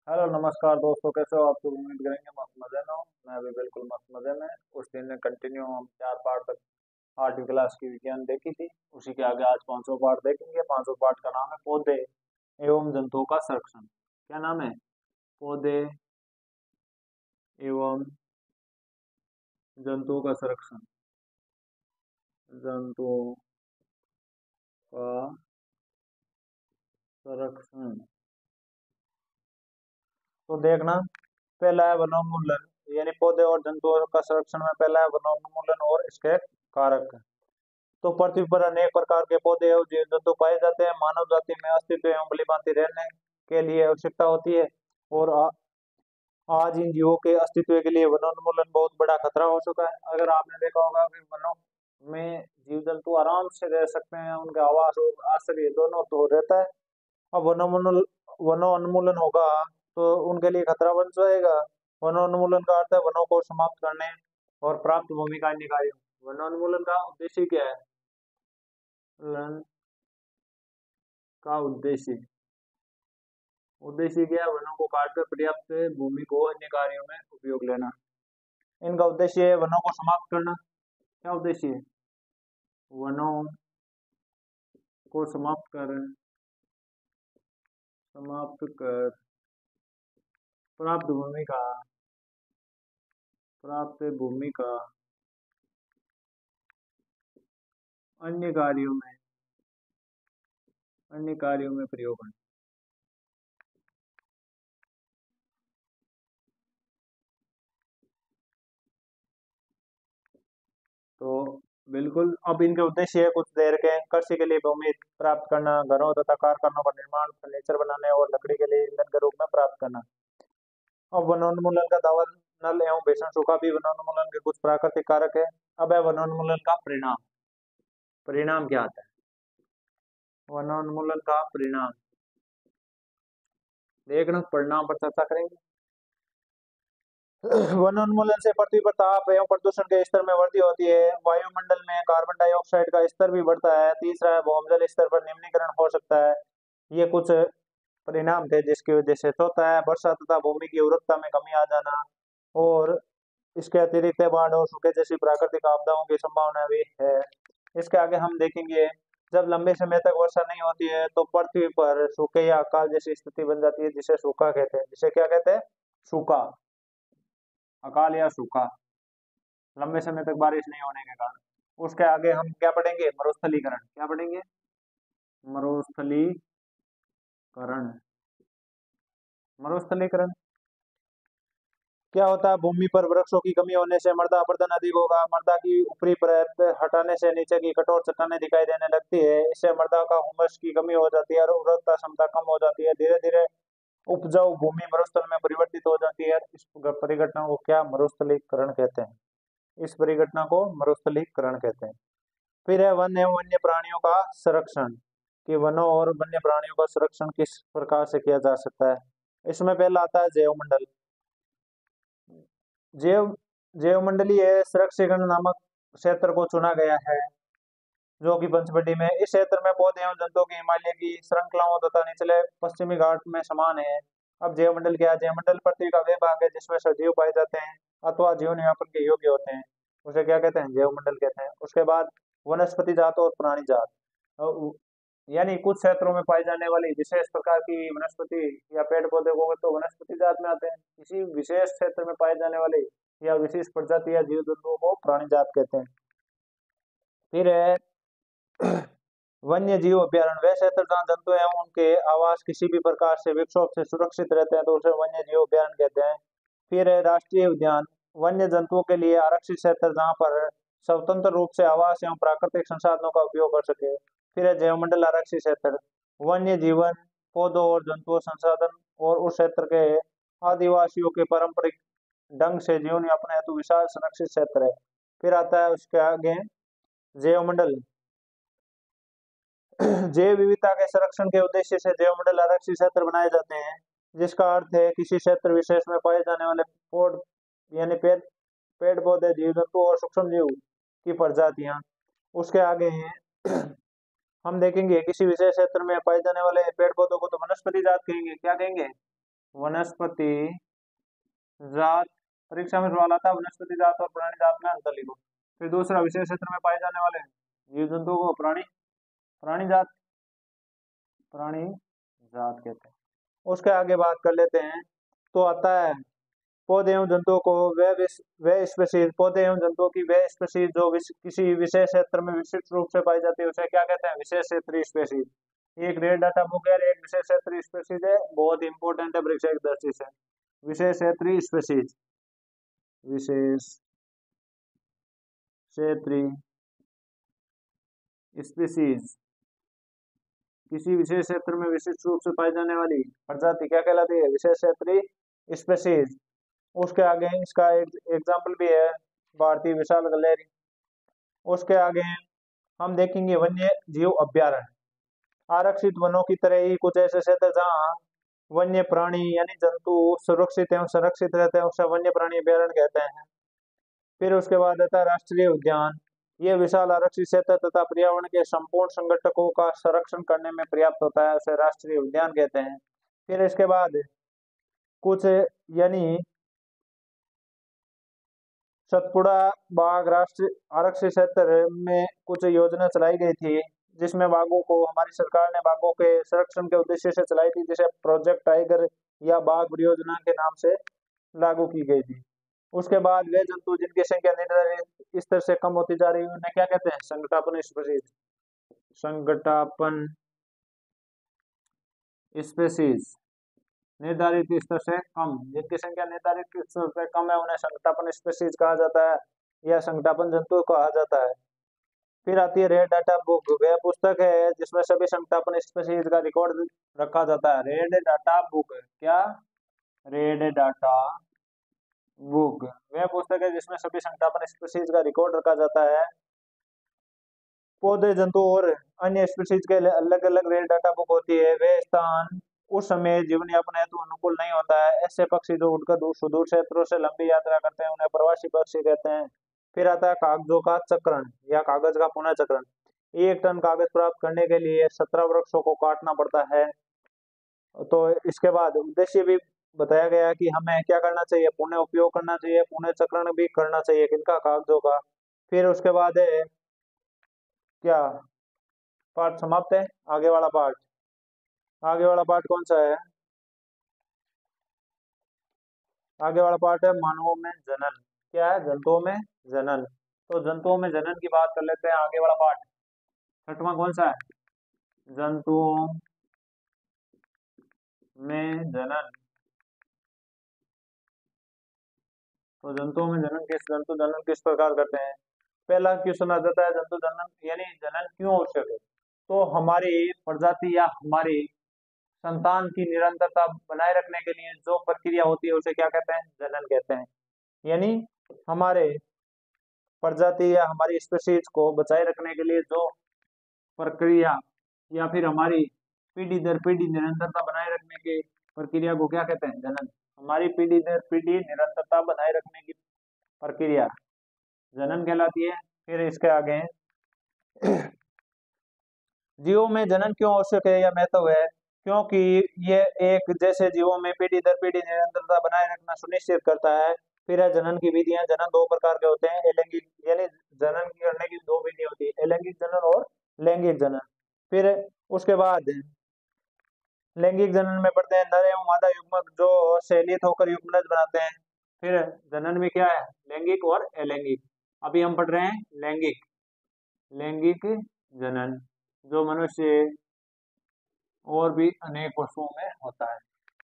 Hello नमस्कार दोस्तों, कैसे हो आप लोग? उम्मीद करेंगे मस्त मजे में हो। मैं भी बिल्कुल मस्त मजे में। उस दिन ने कंटिन्यू हम 4 पार्ट तक 8वीं क्लास की विज्ञान देखी थी। उसी के आगे आज 5वां पार्ट देखेंगे। 5वां पार्ट का नाम है पौधे एवं जंतुओं का संरक्षण। क्या नाम है? पौधे एवं जंतुओं का संरक्षण। जंतुओं का संरक्षण। तो देखना, पहला है वनोन्मूलन, यानी पौधे और जंतुओं का संरक्षण में पहला है वनोन्मूलन और इसके कारक। तो पृथ्वी पर अनेक प्रकार के पौधे और जीव जंतु पाए जाते हैं। मानव जाति में अस्तित्व एवं भली भांति रहने के लिए आवश्यकता होती है। और आज इन जीवों के अस्तित्व के लिए वनोन्मूलन बहुत बड़ा खतरा हो चुका है। अगर आपने देखा होगा कि वनों में जीव जंतु आराम से रह सकते हैं, उनके आवास और आश्रय दोनों तो रहता है। अब वनोन्मूलन होगा तो उनके लिए खतरा बन जाएगा। वनोन्मूलन का अर्थ है वनों को समाप्त करने और प्राप्त भूमि का अन्य कार्य। वनोन्मूलन का उद्देश्य क्या है? वन का उद्देश्य क्या है? वनों को काटकर पर्याप्त भूमि को अन्य कार्यों में उपयोग लेना। इनका उद्देश्य है वनों को समाप्त करना। क्या उद्देश्य है? वनों को समाप्त कर प्राप्त भूमि का प्राप्त भूमि का अन्य कार्यों में प्रयोग करना। तो बिल्कुल, अब इनके उद्देश्य है कुछ देर के कृषि के लिए भूमि प्राप्त करना, घरों तथा कारखानों का निर्माण, फर्नीचर बनाने और लकड़ी के लिए ईंधन के रूप में प्राप्त करना। अब वनोन्मूलन का दावा नल एवं भीषण सूखा भी वनोन्मूलन के कुछ प्राकृतिक कारक है। अब है वनोन्मूलन का परिणाम। परिणाम क्या आता है? वनोन्मूलन का परिणाम देखना, परिणाम पर चर्चा करेंगे। वनोन्मूलन से पृथ्वी पर ताप एवं प्रदूषण के स्तर में वृद्धि होती है। वायुमंडल में कार्बन डाइऑक्साइड का स्तर भी बढ़ता है। तीसरा है भूमजल स्तर पर निम्नीकरण हो सकता है। ये कुछ परिणाम थे जिसकी वजह से। चौथा है वर्षा तथा भूमि की उर्वरता में कमी आ जाना। और इसके अतिरिक्त बाढ़ और सूखे जैसी प्राकृतिक आपदाओं की संभावना भी है। इसके आगे हम देखेंगे, जब लंबे समय तक वर्षा नहीं होती है तो पृथ्वी पर सूखे या अकाल जैसी स्थिति बन जाती है, जिसे सूखा कहते हैं। जिसे क्या कहते हैं? सूखा, अकाल या सूखा, लंबे समय तक बारिश नहीं होने के कारण। उसके आगे हम क्या पढ़ेंगे? मरुस्थलीकरण। क्या पढ़ेंगे? मरुस्थलीकरण। मरुस्थलीकरण क्या होता है? भूमि पर वृक्षों की कमी होने से मृदा अपरदन अधिक होगा। मृदा की ऊपरी परत हटाने से नीचे की कठोर चट्टानें दिखाई देने लगती है। इससे मृदा का हुमस की कमी हो जाती है और उर्वरता क्षमता कम हो जाती है। धीरे धीरे उपजाऊ भूमि मरुस्थल में परिवर्तित हो जाती है। इस परिघटना को क्या मरुस्थलीकरण कहते हैं? इस परिघटना को मरुस्थलीकरण कहते हैं। फिर है वन एवं वन्य प्राणियों का संरक्षण, कि वनों और वन्य प्राणियों का संरक्षण किस प्रकार से किया जा सकता है। इसमें पहला आता है जैवमंडल। जैव जैवमंडलीय संरक्षण नामक क्षेत्र को चुना गया है, जो कि पंचवटी में। इस क्षेत्र में पौधे एवं जंतुओं की हिमालय की श्रृंखलाओं तथा निचले पश्चिमी घाट में समान है। अब जैवमंडल क्या है? जैवमंडल पृथ्वी का वे भाग है जिसमें सजीव पाए जाते हैं अथवा जीवन यापन के योग्य होते हैं। उसे क्या कहते हैं? जैवमंडल कहते हैं। उसके बाद वनस्पति जात और प्राणी जात। यानी कुछ क्षेत्रों में पाई जाने वाली विशेष प्रकार की वनस्पति या पेड़ पौधे को तो वनस्पति जात में आते हैं। किसी विशेष क्षेत्र में पाए जाने वाले या विशेष प्रजाति या जीव जंतुओं को प्राणी जात कहते हैं। फिर है वन्य जीव अभ्यारण्य। वह क्षेत्र जहाँ जंतु एवं उनके आवास किसी भी प्रकार से विक्षोभ से सुरक्षित रहते हैं तो उसे वन्य जीव अभ्यारण्य कहते हैं। फिर है राष्ट्रीय उद्यान। वन्य जंतुओं के लिए आरक्षित क्षेत्र जहाँ पर स्वतंत्र रूप से आवास एवं प्राकृतिक संसाधनों का उपयोग कर सके। फिर है जैवमंडल आरक्षित क्षेत्र। वन्य जीवन, पौधों और जंतुओं संसाधन और उस क्षेत्र के आदिवासियों के पारंपरिक ढंग से जीवन यापन हेतु विशाल संरक्षित क्षेत्र है। फिर आता है उसके आगे जैवमंडल। जैव विविधता के संरक्षण के उद्देश्य से जैवमंडल आरक्षित क्षेत्र बनाए जाते हैं, जिसका अर्थ है किसी क्षेत्र विशेष में पाए जाने वाले पौध यानी पेड़ पौधे, जीव जंतु और सूक्ष्म जीव की प्रजातियां। उसके आगे हैं हम देखेंगे किसी विशेष क्षेत्र में पाए जाने वाले पेड़ पौधों को तो वनस्पति जात कहेंगे। क्या कहेंगे? वनस्पति जात, परीक्षा में सवाल आता है वनस्पति जात और प्राणी जात में अंतर लिखो। फिर दूसरा, विशेष क्षेत्र में पाए जाने वाले जीव जंतुओं को प्राणी प्राणी जात प्राणी जात कहते हैं। उसके आगे बात कर लेते हैं। तो आता है पौधे एवं जंतुओं को वे स्पीशीज, पौधे एवं जंतुओं की वे स्पीशीज जो किसी विशेष क्षेत्र में विशिष्ट रूप से पाई जाती है उसे क्या कहते हैं? विशेष क्षेत्रीय स्पीशीज। एक रेड डाटा बुक है, एक विशेष क्षेत्रीय स्पीशीज है, बहुत इंपॉर्टेंट है परीक्षा की दृष्टि से। विशेष क्षेत्रीय स्पीशीज, विशेष क्षेत्रीय स्पीशीज, किसी विशेष क्षेत्र में विशिष्ट रूप से पाई जाने वाली प्रजाति क्या कहलाती है? विशेष क्षेत्रीय स्पीशीज। उसके आगे इसका एक एग्जाम्पल भी है, भारतीय विशाल गिलहरी। उसके आगे हम देखेंगे वन्य जीव अभ्यारण्य, आरक्षित वनों की तरह ही कुछ ऐसे क्षेत्र जहाँ वन्य प्राणी यानी जंतु सुरक्षित एवं संरक्षित रहते हैं उसे वन्य प्राणी अभ्यारण्य कहते हैं। फिर उसके बाद आता है राष्ट्रीय उद्यान। ये विशाल आरक्षित क्षेत्र तथा पर्यावरण के संपूर्ण संगठकों का संरक्षण करने में पर्याप्त होता है, उसे राष्ट्रीय उद्यान कहते हैं। फिर इसके बाद कुछ यानी सतपुड़ा बाघ राष्ट्रीय आरक्षित क्षेत्र में कुछ योजना चलाई गई थी जिसमें बाघों को, हमारी सरकार ने बाघों के संरक्षण के उद्देश्य से चलाई थी, जिसे प्रोजेक्ट टाइगर या बाघ परियोजना के नाम से लागू की गई थी। उसके बाद वे जंतु जिनकी संख्या निर्धारित स्तर से कम होती जा रही है उन्हें क्या कहते हैं? संकटापन स्पीशीज। संकटापन स्पीशीज, निर्धारित स्तर से कम, जिनकी संख्या निर्धारित स्तर से कम है उन्हें संकटापन स्पीशीज कहा जाता है या संकटापन जंतु कहा जाता है। फिर आती है रेड डाटा बुक। वह पुस्तक है जिसमें सभी संकटापन स्पीशीज का रिकॉर्ड रखा जाता है। रेड डाटा बुक क्या? रेड डाटा बुक वह पुस्तक है जिसमें सभी संकटापन स्पीशीज का रिकॉर्ड रखा जाता है। पौधे जंतु और अन्य स्पीशीज के लिए अलग अलग रेड डाटा बुक होती है। वे स्थान उस समय जीवन यापन हेतु अनुकूल नहीं होता है। ऐसे पक्षी जो उड़कर सुदूर क्षेत्रों से लंबी यात्रा करते हैं उन्हें प्रवासी पक्षी कहते हैं। फिर आता है कागजों का चक्रण या कागज का पुनः चक्रण। 1 टन कागज प्राप्त करने के लिए 17 वृक्षों को काटना पड़ता है। तो इसके बाद उद्देश्य भी बताया गया है कि हमें क्या करना चाहिए? पुनः उपयोग करना चाहिए, पुनः चक्रण भी करना चाहिए किनका? कागजों का। फिर उसके बाद है क्या, पार्ट समाप्त है। आगे वाला पार्ट, आगे वाला पार्ट कौन सा है? आगे वाला पार्ट है मानवों में जनन। क्या है? जंतुओं में जनन। तो जंतुओं में जनन की बात कर लेते हैं। आगे वाला पार्ट 6वां कौन सा है? जंतुओं में जनन। तो जंतु जनन किस प्रकार करते हैं? पहला क्वेश्चन आ जाता है जंतु जनन यानी जनन क्यों आवश्यक है? तो हमारी प्रजाति या हमारी संतान की निरंतरता बनाए रखने के लिए जो प्रक्रिया होती है उसे क्या कहते हैं? जनन कहते हैं। यानी हमारे प्रजाति या हमारी स्पीशीज को बचाए रखने के लिए जो प्रक्रिया या फिर हमारी पीढ़ी दर पीढ़ी निरंतरता बनाए रखने की प्रक्रिया को क्या कहते हैं? जनन। हमारी पीढ़ी दर पीढ़ी निरंतरता बनाए रखने की प्रक्रिया जनन कहलाती है। फिर इसके आगे जीवों में जनन क्यों आवश्यक है या महत्व है? क्योंकि ये एक जैसे जीवों में पीढ़ी दर पीढ़ी निरंतरता बनाए रखना सुनिश्चित करता है। फिर है जनन की विधियां। जनन 2 प्रकार के होते हैं, अलैंगिक यानी जनन करने की 2 विधि होती है, अलैंगिक जनन और लैंगिक जनन। फिर उसके बाद लैंगिक जनन में पढ़ते हैं नर एवं मादा युग्मक जो सहलित होकर युग्मनज बनाते हैं। फिर जनन में क्या है? लैंगिक और अलैंगिक। अभी हम पढ़ रहे हैं लैंगिक। लैंगिक जनन जो मनुष्य और भी अनेक पशुओं में होता है,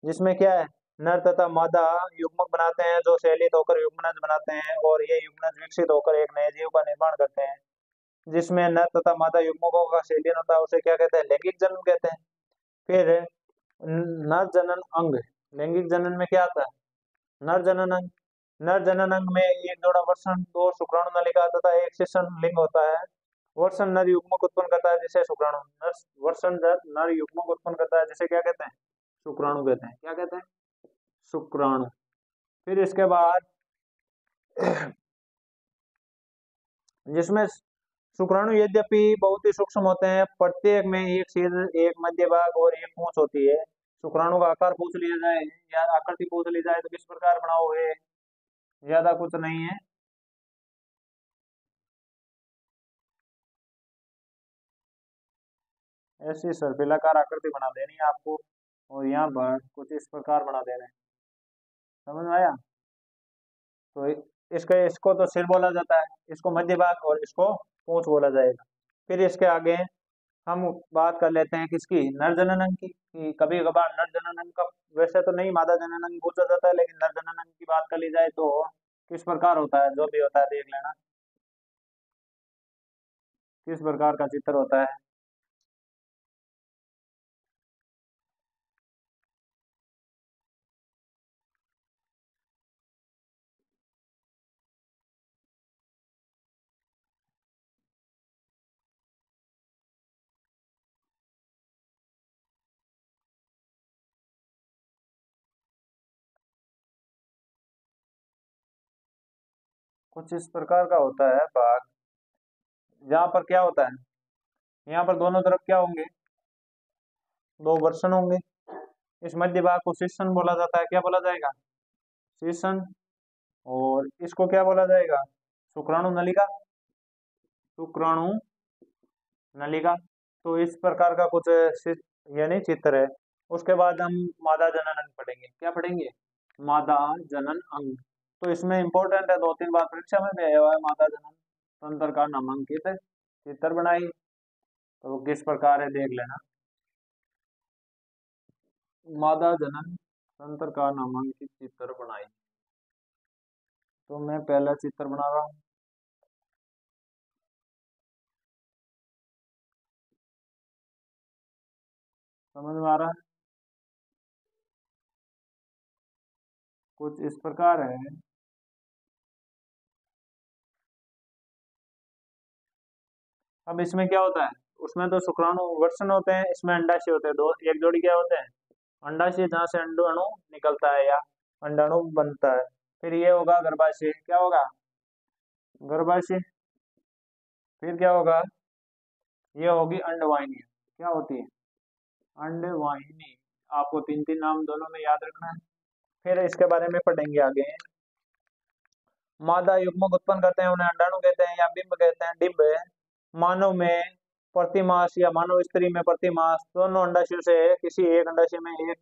जिसमें क्या है? नर तथा मादा युग्मक बनाते हैं जो सहलित होकर युग्मनज बनाते हैं और ये युग्मनज विकसित होकर एक नए जीव का निर्माण करते हैं। जिसमें नर तथा मादा युग्मकों का संलयन होता है उसे क्या कहते हैं? लैंगिक जनन कहते हैं। फिर नर जनन अंग। लैंगिक जनन में क्या आता है? नर जनन अंग। नर जनन अंग में एक जोड़ा वृषण, 2 शुक्राणु नलिका तथा एक शिशन लिंग होता है। वृषण नर युग्मक उत्पन्न करता है जिसे शुक्राणु, वृषण नर युग्मक उत्पन्न करता है जिसे क्या कहते हैं? शुक्राणु कहते हैं। क्या कहते हैं? शुक्राणु। फिर इसके बाद जिसमें शुक्राणु यद्यपि बहुत ही सूक्ष्म होते हैं, प्रत्येक में एक सिर, एक मध्य भाग और एक पूंछ होती है। शुक्राणु का आकार पूछ लिया जाए या आकृति पूछ ली जाए तो किस प्रकार बनाओगे? ज्यादा कुछ नहीं है। ऐसी सर्पिलाकार आकृति बना देनी है आपको, और यहाँ पर कुछ इस प्रकार बना देना है। समझ में आया? तो इसके इसको तो सिर बोला जाता है, इसको मध्य भाग और इसको पूंछ बोला जाएगा। फिर इसके आगे हम बात कर लेते हैं किसकी, नर जनन की, कि कभी कभार नर जनन का, वैसे तो नहीं मादा जनन पूछा जाता है, लेकिन नर जनन की बात कर ली जाए तो किस प्रकार होता है, जो भी होता है देख लेना किस प्रकार का चित्र होता है। कुछ इस प्रकार का होता है भाग, जहाँ पर क्या होता है, यहाँ पर दोनों तरफ क्या होंगे, दो वर्षण होंगे। इस मध्य भाग को शीर्षण बोला जाता है, क्या बोला जाएगा, शीर्षण। और इसको क्या बोला जाएगा, शुक्राणु नलिका, शुक्राणु नलिका। तो इस प्रकार का कुछ यानी चित्र है। उसके बाद हम मादा जनन अंग पढ़ेंगे, क्या पढ़ेंगे, मादा जनन अंग। तो इसमें इंपॉर्टेंट है, दो तीन बार परीक्षा में भी आया हुआ है, मादा जनन तंत्र का नामांकित चित्र बनाई, तो वो किस प्रकार है देख लेना। मादा जनन तंत्र का नामांकित चित्र बनाई, तो मैं पहला चित्र बना रहा हूँ। समझ में आ रहा है? कुछ इस प्रकार है। अब इसमें क्या होता है, उसमें तो शुक्राणु वर्षण होते हैं, इसमें अंडाशय होते हैं, दो एक जोड़ी क्या होते हैं, अंडाशय, जहाँ से अंडाणु निकलता है या अंडाणु बनता है। फिर ये होगा गर्भाशय, क्या होगा, गर्भाशय। फिर क्या होगा, ये होगी अंडवाहिनी, क्या होती है, अंडवाहिनी। आपको तीन तीन नाम दोनों में याद रखना है, फिर इसके बारे में पढ़ेंगे आगे। मादा युग्मक उत्पन्न करते हैं, उन्हें अंडाणु कहते हैं या बिंब कहते हैं, डिंब। मानव में प्रतिमास या मानव स्त्री में प्रतिमास, दोनों अंडाशयों से किसी एक अंडाशय में एक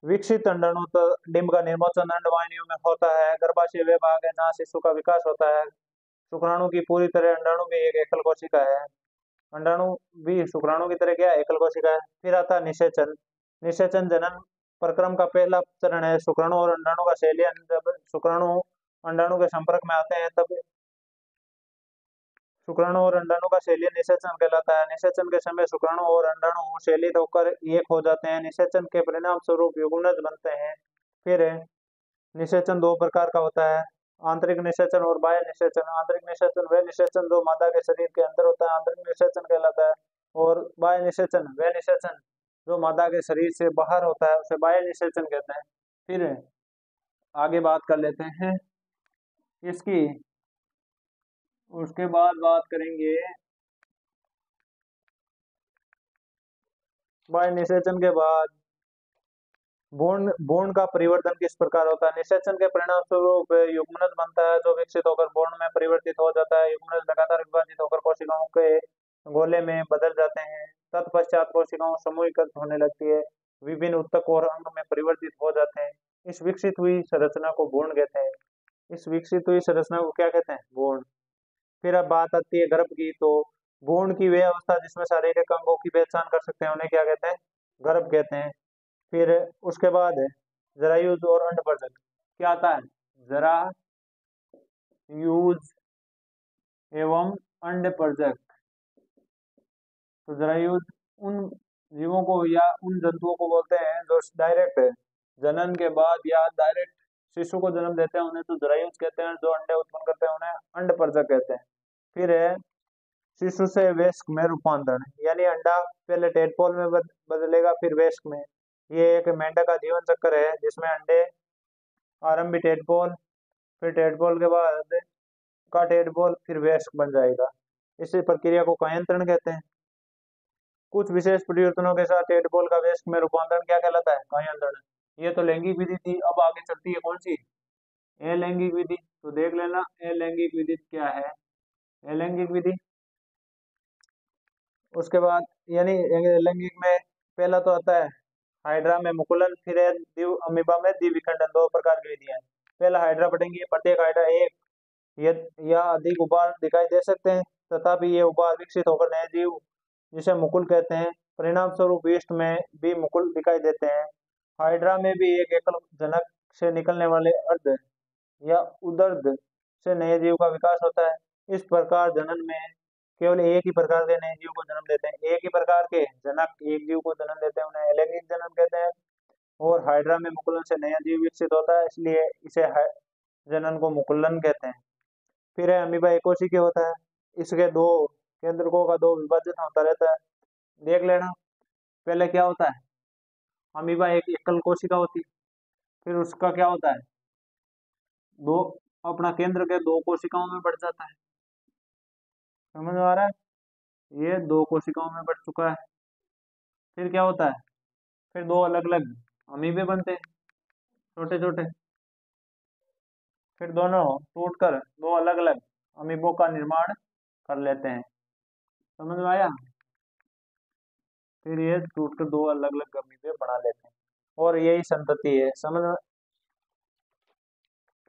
विकसित अंडाणु तो डिंब का निर्मोचन अंडवाहिनियों में होता है। गर्भाशय वे भाग है जहाँ शिशु का विकास होता है। शुक्राणु की पूरी तरह अंडाणु भी एक एकल कोशिका है, अंडाणु भी शुक्राणु की तरह क्या है, एकल कोशिका है। फिर आता है निषेचन। निषेचन जनन प्रक्रम का पहला चरण है, शुक्राणु और अंडाणु का सेलियन। जब शुक्राणु अंडाणु के संपर्क में आते हैं तब शुक्राणु और अंडाणु का शैलीय निषेचन कहलाता है। निषेचन के समय शुक्राणु और अंडाणु शैलित होकर एक हो जाते हैं, निषेचन के परिणाम स्वरूप युग्मनज बनते हैं। फिर निषेचन दो प्रकार का होता है, आंतरिक निषेचन और बाह्य निषेचन। आंतरिक निषेचन वह निषेचन जो मादा के शरीर के अंदर होता है, आंतरिक निषेचन कहलाता है। और बाह्य निषेचन वह निषेचन जो मादा के शरीर से बाहर होता है, उसे बाह्य निषेचन कहते हैं। फिर आगे बात कर लेते हैं इसकी, उसके बाद बात करेंगे बाह्य निषेचन के बाद भ्रूण भ्रूण का परिवर्तन किस प्रकार होता है। निषेचन के परिणाम स्वरूप युग्मनज बनता है जो विकसित होकर भ्रूण में परिवर्तित हो जाता है। युग्मनज लगातार विभाजित होकर कोशिकाओं के गोले में बदल जाते हैं। तत्पश्चात कोशिकाओं समूहीकृत होने लगती है, विभिन्न ऊतक और अंग में परिवर्तित हो जाते हैं। इस विकसित हुई संरचना को भ्रूण कहते हैं। इस विकसित हुई संरचना को क्या कहते हैं, भ्रूण। फिर अब बात आती है गर्भ की, तो भ्रूण की वह अवस्था जिसमें शारीरिक अंगों की पहचान कर सकते हैं उन्हें क्या कहते हैं, गर्भ कहते हैं। फिर उसके बाद है जरायुज और अंडपर्जक, क्या आता है, जरायुज एवं अंडपर्जक। तो जरायुज उन जीवों को या उन जंतुओं को बोलते हैं जो डायरेक्ट जनन के बाद या डायरेक्ट शिशु को जन्म देते हैं, उन्हें तो जरायुज कहते हैं। जो अंडे उत्पन्न करते हैं उन्हें अंडपर्जक कहते हैं। फिर है शिशु से वयस्क में रूपांतरण, यानी अंडा पहले टेडपोल में बदलेगा फिर वयस्क में। ये एक मेंढक का जीवन चक्र है जिसमें अंडे आरंभी टेडपोल, फिर टेडपोल के बाद का टेडपोल, फिर वयस्क बन जाएगा। इसी प्रक्रिया को कायंत्रण कहते हैं। कुछ विशेष परिवर्तनों के साथ टेडपोल का वयस्क में रूपांतरण क्या कहलाता है? कायांतरण। ये तो लैंगिक विधि थी। अब आगे चलती है कौन सी? अलैंगिक विधि। तो देख लेना अलैंगिक विधि क्या है। अलैंगिक विधि उसके बाद यानी लैंगिक में पहला तो आता है हाइड्रा में मुकुलन, फिर है अमीबा में द्विविखंडन। दो प्रकार की विधियां हैं। पहला हाइड्रा पढ़ेंगे। प्रत्येक हाइड्रा एक या अधिक उपार दिखाई दे सकते हैं, तथापि ये उपार विकसित होकर नए जीव जिसे मुकुल कहते हैं। परिणाम स्वरूप ईस्ट में भी मुकुल दिखाई देते हैं। हाइड्रा में भी एक एकल जनक से निकलने वाले अर्ध या उदर्ध से नए जीव का विकास होता है। इस प्रकार जनन में केवल एक ही प्रकार के नए जीव को जन्म देते हैं। एक ही प्रकार के जनक एक जीव को जन्म देते हैं, उन्हें अलैंगिक जनन कहते हैं। और हाइड्रा में मुकुलन से नया जीव विकसित होता है, इसलिए इसे जनन को मुकुलन कहते हैं। फिर है अमीबा एकोशिकीय होता है। इसके दो केंद्रकों का दो विभाजन होता रहता है। देख लेना पहले क्या होता है। अमीबा एक एकल कोशिका होती है, फिर उसका क्या होता है, दो अपना केंद्र के दो कोशिकाओं में बढ़ जाता है। समझ में आ रहा है? ये दो कोशिकाओं में बढ़ चुका है। फिर क्या होता है, फिर दो अलग अलग अमीबे बनते हैं, छोटे छोटे। फिर दोनों टूटकर दो अलग अलग अमीबों का निर्माण कर लेते हैं। समझ में आया? फिर ये टूटकर दो अलग अलग अमीबे बना लेते हैं और यही संतति है। समझ में?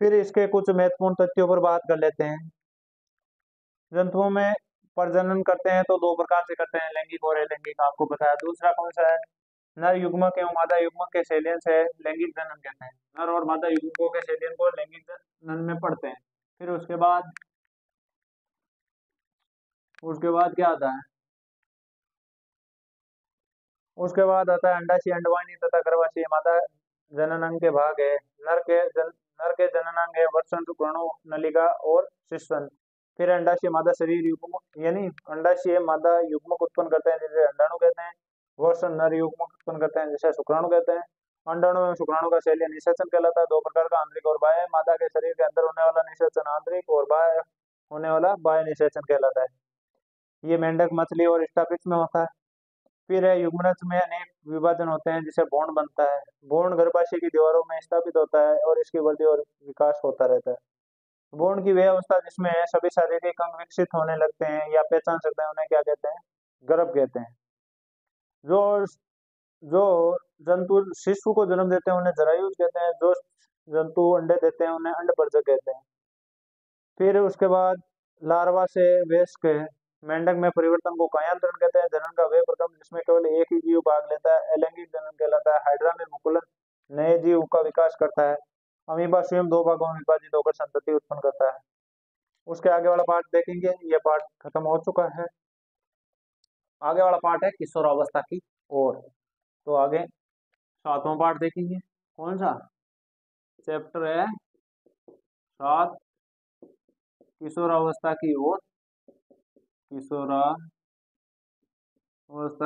फिर इसके कुछ महत्वपूर्ण तथ्यों पर बात कर लेते हैं। जंतुओं में प्रजनन करते हैं तो दो प्रकार से करते हैं, लैंगिक और अलैंगिक, आपको पता है। दूसरा कौन सा है? नर युग्मक एवं मादा युग्मक के सेलियन से लैंगिक जनन कहते हैं। नर और मादा युग्मकों के सेलियन को लैंगिक जनन में पढ़ते हैं। फिर उसके बाद क्या आता है? उसके बाद आता है अंडाशय, अंडवाहिनी तथा गर्भाशय। मादा जननांग के भाग है। नर के जननांग है वत्सन, शुक्राणु, नलिका और शिश्न। फिर अंडाशय मादा शरीर युग्म यानी अंडाशय मादा युग्मक उत्पन्न करते हैं जिसे अंडाणु कहते हैं। वत्सन नर युग्मक उत्पन्न करते हैं जिसे शुक्राणु कहते हैं। अंडाणु एवं शुक्राणु का शैलीय निषेचन कहलाता है। दो प्रकार का, आंतरिक और बाह्य। मादा के शरीर के अंदर होने वाला निषेचन आंतरिक और बाह्य होने वाला बाह्य निषेचन कहलाता है। ये मेंढक, मछली और स्टाफिक्स में होता है। फिर है युग्मनज में अनेक विभाजन होते हैं जिसे भ्रूण बनता है। भ्रूण गर्भाशय की दीवारों में स्थापित होता है और इसकी वृद्धि और विकास होता रहता है। भ्रूण की वह अवस्था जिसमें सभी शारीरिक अंग विकसित होने लगते हैं या पहचान सकते हैं, उन्हें क्या कहते हैं? गर्भ कहते हैं। जो जो जंतु शिशु को जन्म देते हैं उन्हें जरायुज कहते हैं। जो जंतु अंडे देते हैं उन्हें अंडभरजक कहते हैं। फिर उसके बाद लार्वा से वयस्क मेंढक में परिवर्तन को कायांतरण कहते हैं। जनन का वह प्रक्रम जिसमें केवल एक ही जीव भाग लेता है अलैंगिक जनन कहलाता है। हाइड्रा में मुकुलन नए जीव का विकास करता है। अमीबा स्वयं दो भागों में विभाजित होकर संतति उत्पन्न करता है। उसके आगे वाला पार्ट देखेंगे, यह पार्ट खत्म हो चुका है। आगे वाला पार्ट है किशोरावस्था की ओर। तो आगे सातवां पार्ट देखेंगे। कौन सा चैप्टर है? 7, किशोरावस्था की ओर। किशोरावस्था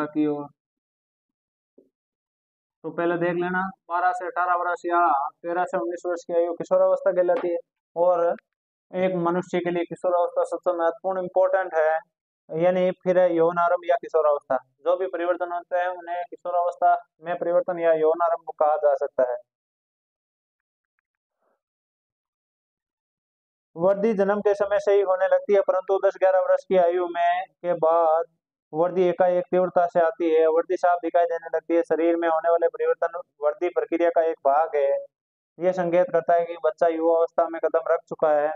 की ओर तो पहले देख लेना 12 से 18 वर्ष या 13 से 19 वर्ष की आयु किशोरावस्था कहलाती है। और एक मनुष्य के लिए किशोरावस्था सबसे महत्वपूर्ण इंपॉर्टेंट है। यानी फिर है यौन आरंभ या किशोरावस्था। जो भी परिवर्तन होते हैं उन्हें किशोरावस्था में परिवर्तन या यौन आरंभ कहा जा सकता है। वृद्धि जन्म के समय से ही होने लगती है, परंतु 10-11 वर्ष की आयु में के बाद वृद्धि एकाएक तीव्रता से आती है। वृद्धि साफ दिखाई देने लगती है। शरीर में होने वाले परिवर्तन वृद्धि प्रक्रिया का एक भाग है। यह संकेत करता है कि बच्चा युवा अवस्था में कदम रख चुका है।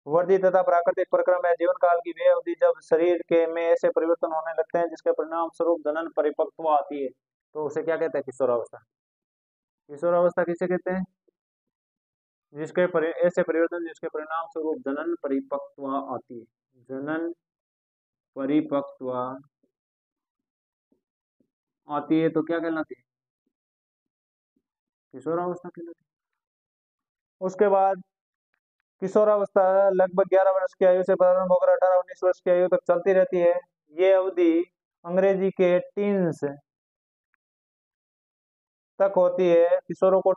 वृद्धि तथा प्राकृतिक प्रक्रम है जीवन काल की वे अवधि जब शरीर के में ऐसे परिवर्तन होने लगते हैं जिसके परिणाम स्वरूप जनन परिपक्व आती है। तो उसे क्या कहते हैं? किशोरावस्था। किशोरावस्था किसे कहते हैं? ऐसे परिवर्तन जिसके परिणाम स्वरूप जनन परिपक्व आती है। जनन परिपक्व आती है तो क्या कहलाती है? किशोरावस्था कहलाती है। उसके बाद किशोरावस्था लगभग 11 वर्ष की आयु से प्रारंभ होकर 18-19 वर्ष की आयु तक चलती रहती है। ये अवधि अंग्रेजी के टीन्स तक होती है। किशोरों को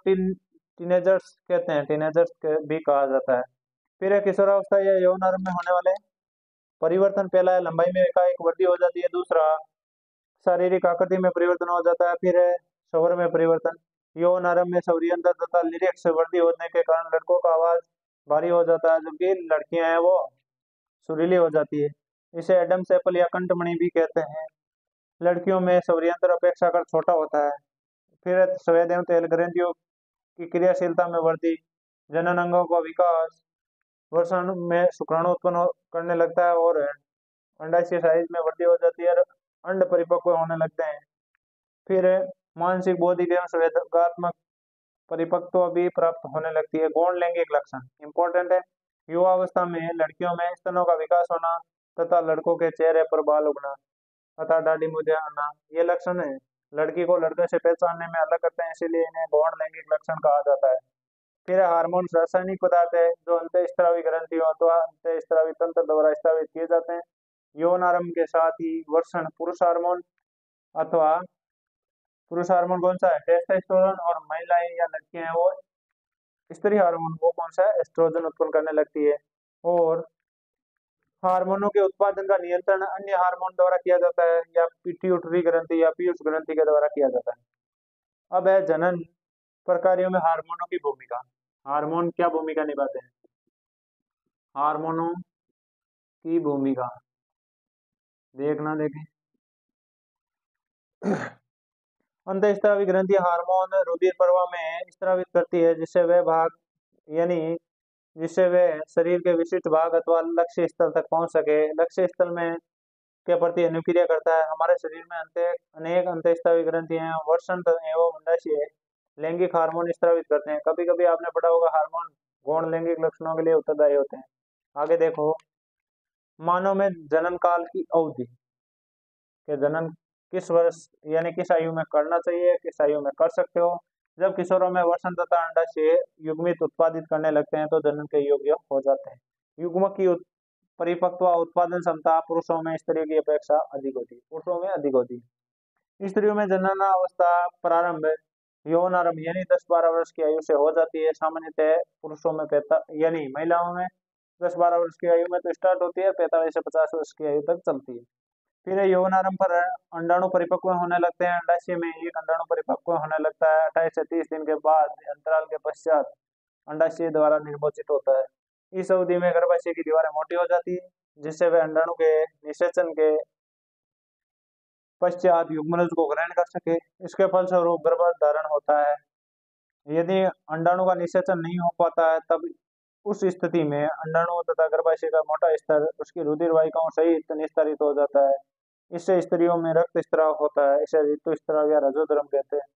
टीनेजर्स कहते हैं, टीनेजर्स भी कहा जाता है। फिर है किशोरावस्था या यौन आरंभ में होने वाले परिवर्तन। पहला है लंबाई में एकाएक वृद्धि हो जाती है। दूसरा शारीरिक आकृति में परिवर्तन हो जाता है। फिर है स्वर में परिवर्तन। यौन आरंभ में स्वरियंत्र तथा लिरिक्स वृद्धि होने के कारण लड़कों का आवाज भारी हो जाता है, जबकि लड़कियां हैं वो सुरीली हो जाती है। इसे एडम्स एप्पल या कंठमणि भी कहते हैं। लड़कियों में स्वरियंत्र अपेक्षाकृत छोटा होता है। फिर है स्वेद एवं तेल ग्रंथियों की क्रियाशीलता में वृद्धि, जनन अंगों का विकास, वृषण में शुक्राणु उत्पन्न करने लगता है और अंडाशय साइज में वृद्धि हो जाती है और अंड परिपक्व होने लगते हैं। फिर मानसिक, बौद्धिक एवं संवेदनात्मक परिपक्वता भी प्राप्त होने लगती है। गौण लैंगिक लक्षण इंपॉर्टेंट है। युवावस्था में लड़कियों में स्तनों का विकास होना तथा लड़कों के चेहरे पर बाल उगना तथा दाढ़ी मुझे आना, ये लक्षण है लड़की को लड़के से पहचानने में अलग करते हैं, इसीलिए इन्हें गौण लैंगिक लक्षण कहा जाता है। फिर हार्मोन रासायनिक पदार्थ है जो अंतःस्रावी ग्रंथियों अथवा अंतःस्रावी तंत्र द्वारा स्रावित किए जाते हैं। यौन आरंभ के साथ ही वर्षण अथवा पुरुष हार्मोन कौन सा है, टेस्टोस्टेरोन, और महिलाएं या लड़कियां हैं वो स्त्री हार्मोन, वो कौन सा है, एस्ट्रोजन उत्पन्न करने लगती है। और हार्मोनों के उत्पादन का नियंत्रण अन्य हार्मोन द्वारा किया जाता है या पिट्यूटरी ग्रंथि या पीयूष ग्रंथि के द्वारा किया जाता है। अब है जनन प्रकारों में हार्मोनों की भूमिका। हार्मोन क्या भूमिका निभाते हैं, हार्मोनों की भूमिका देखना देखें। अंतःस्रावी ग्रंथि हार्मोन रुधिर प्रवाह में स्रावित करती है, जिससे वह भाग यानी जिससे वे शरीर के विशिष्ट भाग अथवा लक्ष्य स्थल तक पहुंच सके। लक्ष्य स्थल में के प्रति अनुक्रिया करता है। हमारे शरीर में अनेक अंतःस्रावी ग्रंथि हैं। वर्षण एवं अंडाशय लैंगिक हार्मोन स्रावित करते हैं। कभी कभी आपने पढ़ा होगा हार्मोन गौण लैंगिक लक्षणों के लिए उत्तरदायी होते हैं। आगे देखो, मानव में जनन काल की अवधि के जनन किस वर्ष यानी किस आयु में करना चाहिए, किस आयु में कर सकते हो। जब किशोरों में वर्षण तथा अंडाशय युग्मित उत्पादित करने लगते हैं तो जनन के योग्य हो जाते हैं। युग्म की परिपक्व उत्पादन क्षमता पुरुषों में स्त्रियों की अपेक्षा अधिक होती है, पुरुषों में अधिक होती है। स्त्रियों में जनन अवस्था प्रारंभ यौन आरंभ यानी 10-12 वर्ष की आयु से हो जाती है। सामान्यतः पुरुषों में यानी महिलाओं में 10-12 वर्ष की आयु में तो स्टार्ट होती है, 45 से 50 वर्ष की आयु तक चलती है। फिर यौन आरंभ पर अंडाणु परिपक्व होने लगते हैं। अंडाशय में एक अंडाणु परिपक्व होने लगता है। 28 से 30 दिन के बाद अंतराल के पश्चात अंडाशय द्वारा निर्मोचित होता है। इस अवधि में गर्भाशय की दीवारें मोटी हो जाती है, जिससे वे अंडाणु के निषेचन के पश्चात युग्मनज को ग्रहण कर सके। इसके फलस्वरूप गर्भ धारण होता है। यदि अंडाणु का निषेचन नहीं हो पाता है तब उस स्थिति में अंडाणु तथा गर्भाशय का मोटा स्तर उसकी रुधिर वाहिकाओं सहित निस्तारित हो जाता है। इससे स्त्रियों में रक्त स्त्राव होता है। इसे ऋतुस्राव या रजोधर्म कहते हैं।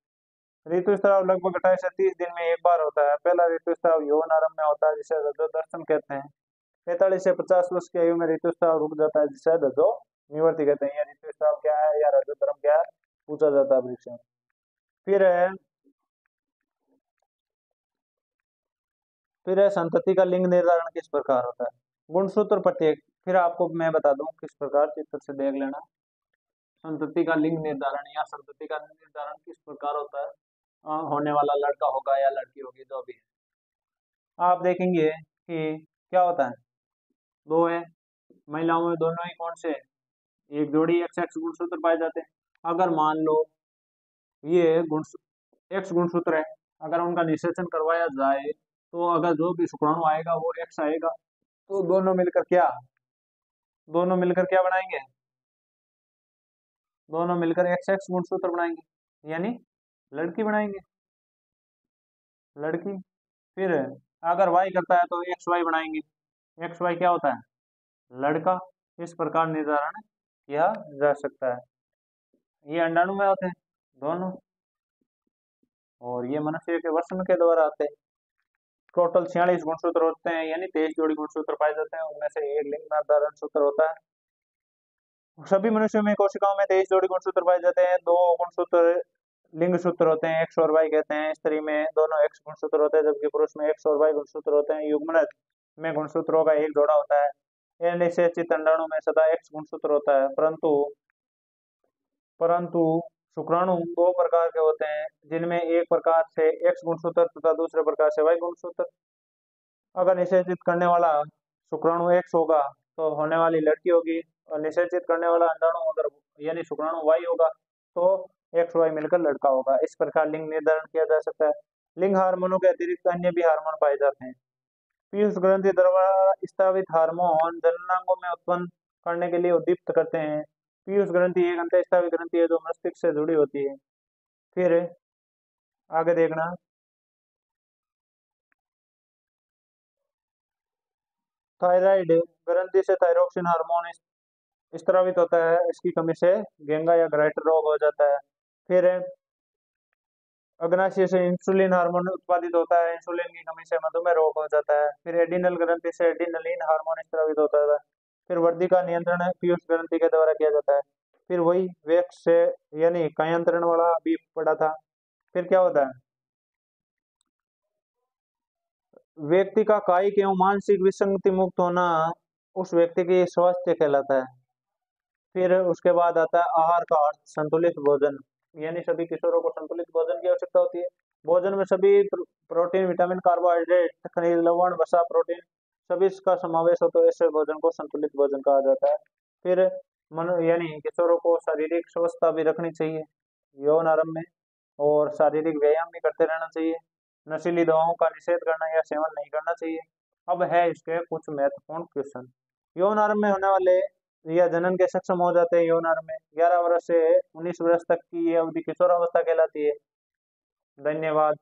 ऋतुस्राव लगभग 28 से 30 दिन में एक बार होता है। पहला ऋतुस्राव यौन आरंभ में होता है, जिसे रजोदर्शन कहते हैं। 45 से 50 वर्ष की आयु में ऋतुस्राव रुक जाता है, जिसे रजो निवर्ति कहते हैं। या ऋतुस्राव क्या है या रजोधर्म क्या है पूछा जाता है परीक्षा में। फिर है संतति का लिंग निर्धारण किस प्रकार होता है। गुणसूत्र प्रत्येक, फिर आपको मैं बता दूं किस प्रकार, चित्र से देख लेना। संतति का लिंग निर्धारण या संतति का निर्धारण किस प्रकार होता है। होने वाला लड़का होगा या लड़की होगी, जो भी है आप देखेंगे कि क्या होता है, दो है। महिलाओं में दोनों ही कौन से, एक जोड़ी XX गुणसूत्र पाए जाते हैं। अगर मान लो ये गुण X गुणसूत्र है, अगर उनका निषेचन करवाया जाए तो अगर जो भी शुक्राणु आएगा वो X आएगा, तो दोनों मिलकर क्या बनाएंगे, दोनों मिलकर XX गुणसूत्र बनाएंगे, यानी लड़की बनाएंगे, लड़की। फिर अगर Y करता है तो XY बनाएंगे। XY क्या होता है, लड़का। इस प्रकार निर्धारण किया जा सकता है। ये अंडाणु में होते हैं दोनों, और ये मनुष्य के वर्ण के द्वारा आते हैं। टोटल 46 गुणसूत्र होते हैं, यानी 23 जोड़ी गुणसूत्र पाए जाते हैं। उनमें से एक लिंग निर्धारण सूत्र होता है। सभी मनुष्यों में कोशिकाओं में 23 जोड़ी गुणसूत्र पाए जाते हैं। 2 गुणसूत्र लिंग सूत्र होते हैं, X और Y कहते हैं। स्त्री में दोनों X गुणसूत्र होते हैं, जबकि पुरुष में X और Y गुणसूत्र होते हैं। युग्मनज में गुणसूत्रों का एक जोड़ा होता है। निषेचित अंडाणु में सदा X गुणसूत्र होता है, परंतु शुक्राणु दो प्रकार के होते हैं, जिनमें एक प्रकार से X गुणसूत्र तथा दूसरे प्रकार से Y गुणसूत्र। अगर निषेचित करने वाला शुक्राणु X होगा तो होने वाली लड़की होगी, और निषेचित करने वाला अंडाणु अगर यानी शुक्राणु वाई होगा तो एक्स वाई मिलकर लड़का होगा। इस प्रकार लिंग निर्धारण किया जा सकता है। लिंग हार्मोनों के अतिरिक्त अन्य भी हार्मोन पाए जाते हैं। पीयूष ग्रंथि द्वारा स्रावित हार्मोन जननांगों में उत्पन्न करने के लिए उद्दीप्त करते हैं। पीयूष ग्रंथि एक अंतःस्रावी ग्रंथि है जो मस्तिष्क से जुड़ी होती है। फिर आगे देखना, थायराइड ग्रंथि से थायरोक्सिन हार्मोन स्रावित होता है। इसकी कमी से गेंगा या ग्राइटर रोग हो जाता है। फिर अग्नाशय से इंसुलिन हार्मोन उत्पादित होता है। इंसुलिन की कमी से मधुमेह रोग हो जाता है। फिर एडिनल ग्रंथि से एडिनलिन हार्मोन स्रावित होता है। फिर वृद्धि का नियंत्रण पीयूष ग्रंथि के द्वारा किया जाता है। फिर वही वेक्स से यानी कायांतरण वाला भी पड़ा था। फिर क्या होता है, व्यक्ति का कायिक एवं मानसिक विसंगति मुक्त होना उस व्यक्ति की स्वास्थ्य कहलाता है। फिर उसके बाद आता है आहार का अर्थ, संतुलित भोजन, यानी सभी किशोरों को संतुलित भोजन की आवश्यकता होती है। भोजन में सभी प्रोटीन, विटामिन, कार्बोहाइड्रेट, खनिज लवण, वसा, प्रोटीन सभी इसका समावेश हो तो ऐसे भोजन को संतुलित भोजन कहा जाता है। फिर मन यानी किशोरों को शारीरिक स्वस्थता भी रखनी चाहिए यौन आरंभ में, और शारीरिक व्यायाम भी करते रहना चाहिए। नशीली दवाओं का निषेध करना या सेवन नहीं करना चाहिए। अब है इसके कुछ महत्वपूर्ण क्वेश्चन। यौन आरंभ में होने वाले या जनन के सक्षम हो जाते हैं यौन आरंभ में 11 वर्ष से 19 वर्ष तक की ये अवधि किशोरावस्था कहलाती है। धन्यवाद।